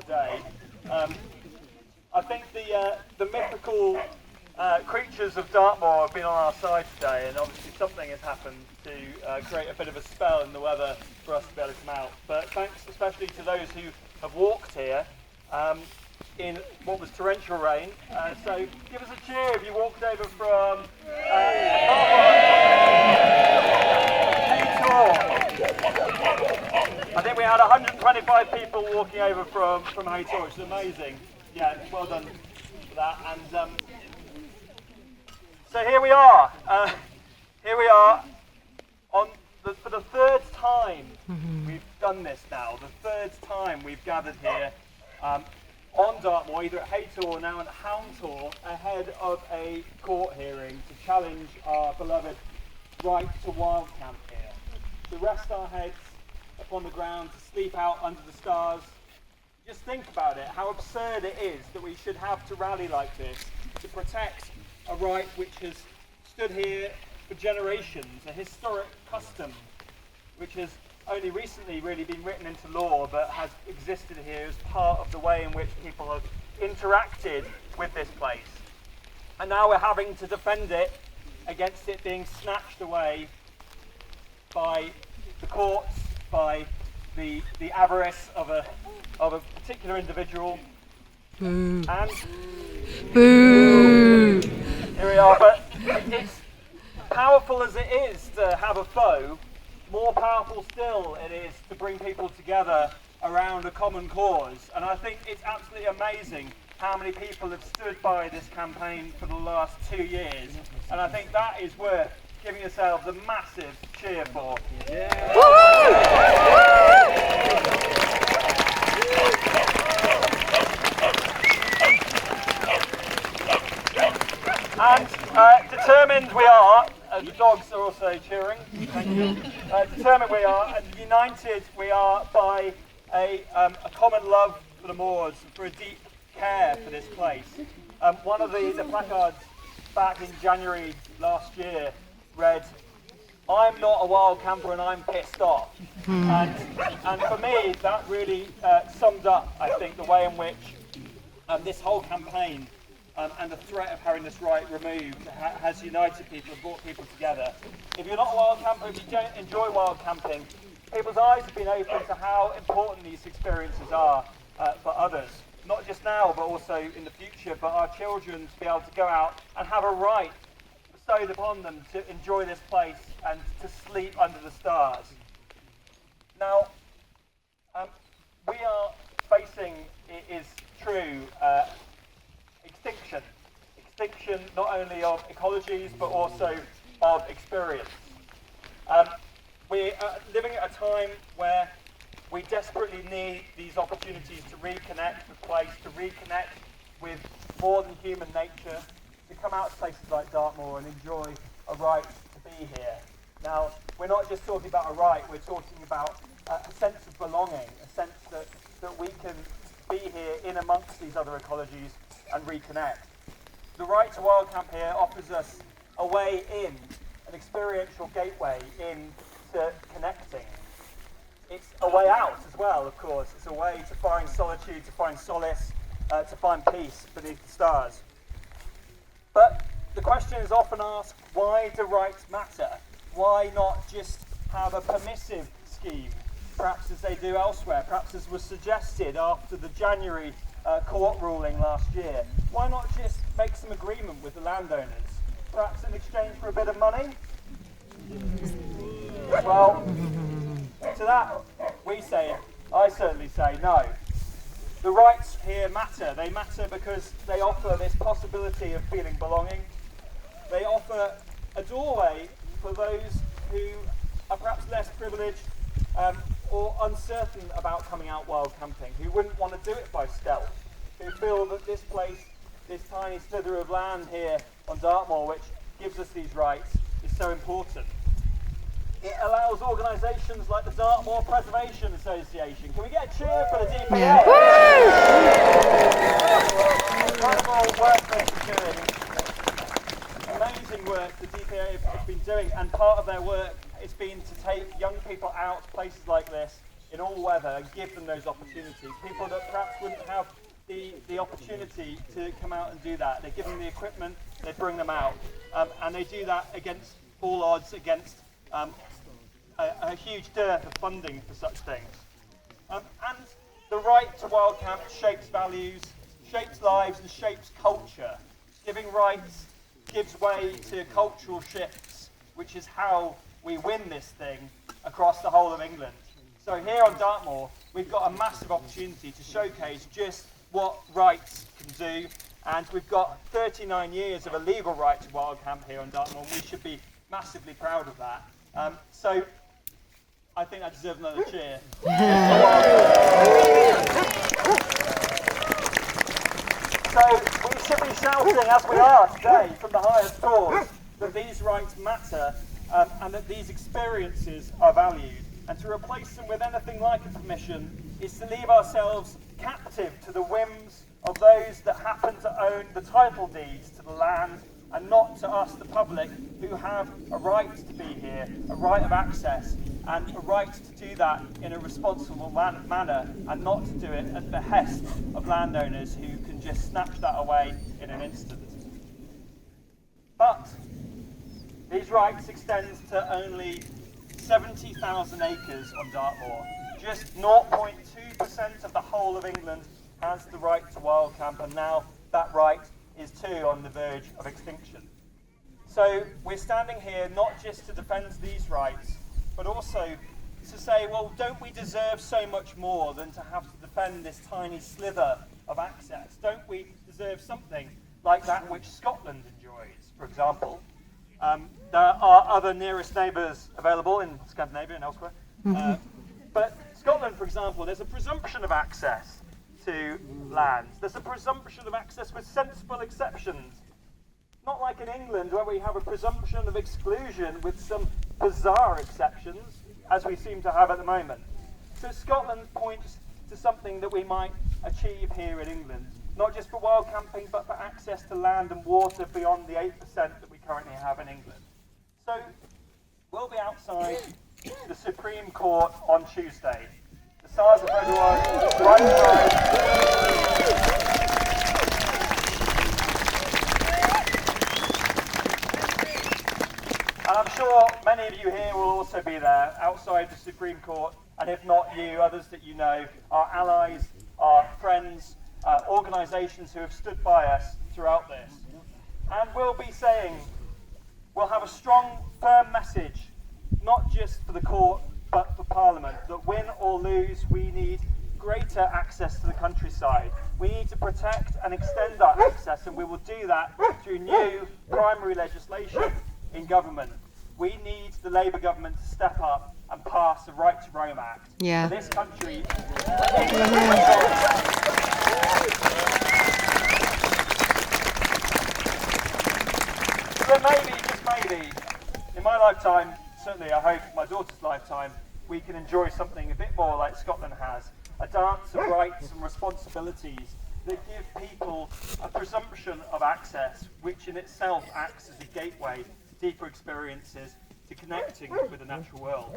Tor day. I think the mythical creatures of Dartmoor have been on our side today, and obviously something has happened to create a bit of a spell in the weather for us to be able to come out. But thanks especially to those who have walked here in what was torrential rain. So give us a cheer if you walked over from Hound Tor. I think we had 125 people walking over from Hound Tor, which is amazing. Yeah, well done for that. And so here we are. For the third time we've done this now. The third time we've gathered here on Dartmoor, either at Hound Tor or now at Hound Tor, ahead of a court hearing to challenge our beloved right to wild camp here. To rest our heads upon the ground, to sleep out under the stars. Just think about it, how absurd it is that we should have to rally like this to protect a right which has stood here for generations, a historic custom which has only recently really been written into law but has existed here as part of the way in which people have interacted with this place. And now we're having to defend it against it being snatched away by the courts, by the avarice of a particular individual. Boo. And Boo. here we are, but it's powerful as it is to have a foe, more powerful still it is to bring people together around a common cause. And I think it's absolutely amazing how many people have stood by this campaign for the last 2 years. And I think that is worth giving yourselves a massive cheer for. Yeah. And determined we are, the dogs are also cheering, thank you. Determined we are, and united we are by a common love for the moors, for a deep care for this place. One of the placards back in January last year read, "I'm not a wild camper and I'm pissed off." And for me, that really summed up, I think, the way in which this whole campaign and the threat of having this right removed has united people and brought people together. If you're not a wild camper, if you don't enjoy wild camping, people's eyes have been opened to how important these experiences are for others. Not just now, but also in the future, but our children to be able to go out and have a right bestowed upon them to enjoy this place and to sleep under the stars. Now, we are facing, it is true, extinction. Extinction not only of ecologies, but also of experience. We are living at a time where we desperately need these opportunities to reconnect with place, to reconnect with more than human nature, to come out to places like Dartmoor and enjoy a right to be here. Now, we're not just talking about a right, we're talking about a sense of belonging, a sense that we can be here in amongst these other ecologies and reconnect. The right to wild camp here offers us a way in, an experiential gateway into connecting. It's a way out as well, of course. It's a way to find solitude, to find solace, to find peace beneath the stars. But the question is often asked, why do rights matter? Why not just have a permissive scheme, perhaps as they do elsewhere, perhaps as was suggested after the January court ruling last year? Why not just make some agreement with the landowners, perhaps in exchange for a bit of money? Well, to that we say, I certainly say no. The rights here matter. They matter because they offer this possibility of feeling belonging. They offer a doorway for those who are perhaps less privileged or uncertain about coming out wild camping, who wouldn't want to do it by stealth, who feel that this place, this tiny slither of land here on Dartmoor, which gives us these rights, is so important. It allows organisations like the Dartmoor Preservation Association. Can we get a cheer for the DPA? Yeah. Incredible work they're doing. Amazing work the DPA have been doing, and part of their work has been to take young people out to places like this in all weather and give them those opportunities. People that perhaps wouldn't have the opportunity to come out and do that. They give them the equipment, they bring them out, and they do that against all odds, against a huge dearth of funding for such things. And the right to wild camp shapes values, shapes lives, and shapes culture. Giving rights gives way to cultural shifts, which is how we win this thing across the whole of England. So here on Dartmoor, we've got a massive opportunity to showcase just what rights can do, and we've got 39 years of a legal right to wild camp here on Dartmoor, and we should be massively proud of that. So I think I deserve another cheer. So we should be shouting, as we are today, from the highest doors, that these rights matter and that these experiences are valued. And to replace them with anything like a permission is to leave ourselves captive to the whims of those that happen to own the title deeds to the land, and not to us, the public, who have a right to be here, a right of access, and a right to do that in a responsible manner, and not to do it at the behest of landowners who can just snatch that away in an instant. But these rights extend to only 70,000 acres on Dartmoor. Just 0.2% of the whole of England has the right to wild camp, and now that right is too on the verge of extinction. So we're standing here not just to defend these rights, but also to say, well, don't we deserve so much more than to have to defend this tiny slither of access? Don't we deserve something like that which Scotland enjoys, for example? There are other nearest neighbours available in Scandinavia and elsewhere. But Scotland, for example, there's a presumption of access to lands. There's a presumption of access with sensible exceptions. Not like in England, where we have a presumption of exclusion with some bizarre exceptions, as we seem to have at the moment. So Scotland points to something that we might achieve here in England, not just for wild camping, but for access to land and water beyond the 8% that we currently have in England. So we'll be outside the Supreme Court on Tuesday. The stars of everyone, right side. And I'm sure many of you here will also be there outside the Supreme Court, and if not you, others that you know, our allies, our friends, organisations who have stood by us throughout this. And we'll be saying, we'll have a strong, firm message, not just for the court, but for Parliament, that win or lose, we need greater access to the countryside. We need to protect and extend our access, and we will do that through new primary legislation in government. We need the Labour government to step up and pass the Right to Roam Act. Yeah. For this country. So maybe, just maybe, in my lifetime, certainly I hope my daughter's lifetime, we can enjoy something a bit more like Scotland has. A dance of rights and responsibilities that give people a presumption of access, which in itself acts as a gateway to deeper experiences, to connecting with the natural world.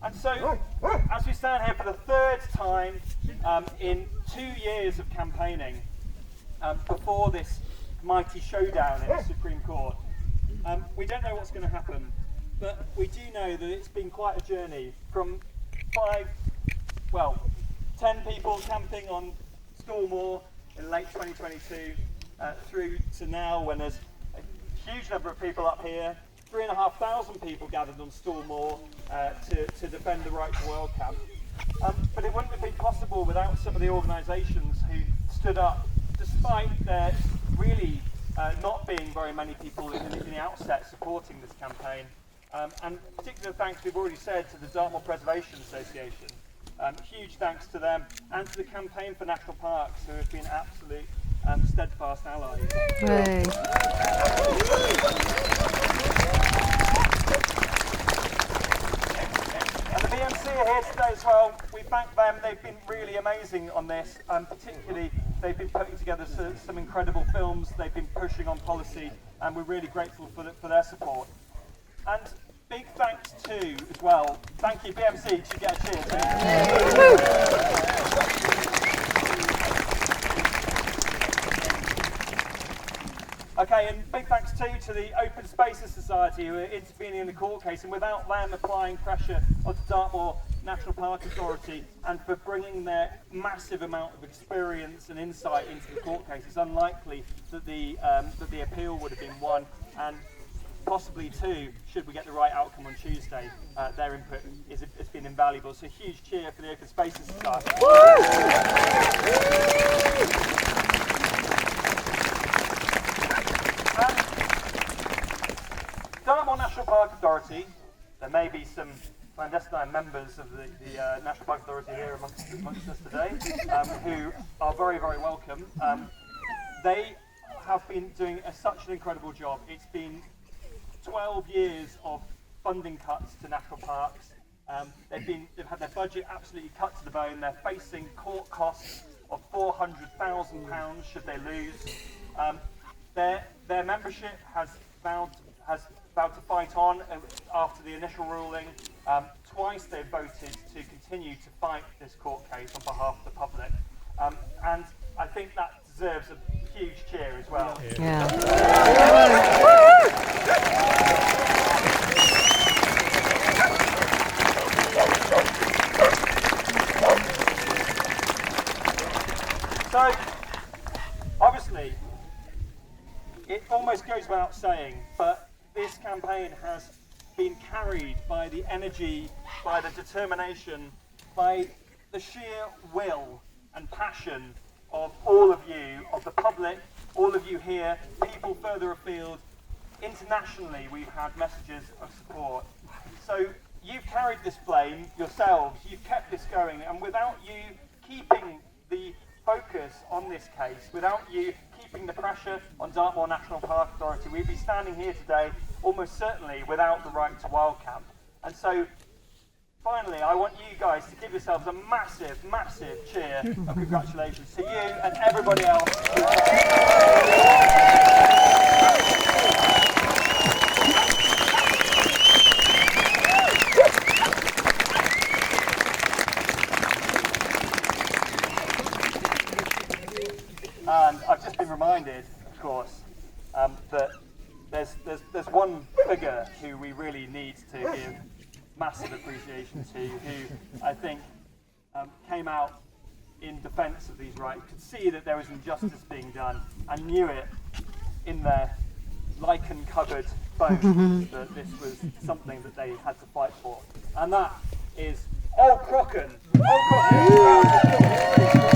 And so, as we stand here for the third time in 2 years of campaigning before this mighty showdown in the Supreme Court, we don't know what's going to happen, but we do know that it's been quite a journey from 10 people camping on Moor in late 2022 through to now, when there's a huge number of people up here, 3,500 people gathered on Moor to defend the right to wild camp. But it wouldn't have been possible without some of the organisations who stood up, despite there really not being very many people in the outset supporting this campaign. And particular thanks, we've already said, to the Dartmoor Preservation Association. Huge thanks to them, and to the Campaign for National Parks, who have been absolute steadfast allies. Right. And the BMC are here today as well. We thank them. They've been really amazing on this, and particularly they've been putting together some incredible films. They've been pushing on policy, and we're really grateful for their support. And big thanks to, as well, thank you BMC, should get a cheer too. Okay, and big thanks too to the Open Spaces Society who are intervening in the court case, and without them applying pressure onto Dartmoor National Park Authority and for bringing their massive amount of experience and insight into the court case, it's unlikely that the appeal would have been won, and possibly too, should we get the right outcome on Tuesday, their input has been invaluable. So huge cheer for the Open Spaces Society. Dartmoor National Park Authority, there may be some clandestine members of the National Park Authority here amongst us today, who are very, very welcome. They have been doing such an incredible job. It's been 12 years of funding cuts to national parks. They've had their budget absolutely cut to the bone. They're facing court costs of £400,000 should they lose. Their membership has vowed to fight on after the initial ruling. Twice they've voted to continue to fight this court case on behalf of the public. And I think that deserves a huge cheer as well. Yeah. So, obviously, it almost goes without saying, but this campaign has been carried by the energy, by the determination, by the sheer will and passion of all of you, of the public, all of you here, people further afield. Internationally, we've had messages of support. So you've carried this flame yourselves, you've kept this going, and without you keeping the focus on this case, without you keeping the pressure on Dartmoor National Park Authority, we'd be standing here today almost certainly without the right to wild camp. And so finally, I want you guys to give yourselves a massive, massive cheer of congratulations to you and everybody else. And I've just been reminded, of course, that there's one figure who we really need to give massive appreciation to, who I think came out in defence of these rights, could see that there was injustice being done, and knew it in their lichen-covered bones that this was something that they had to fight for. And that is Old Crocken. Old Crocken.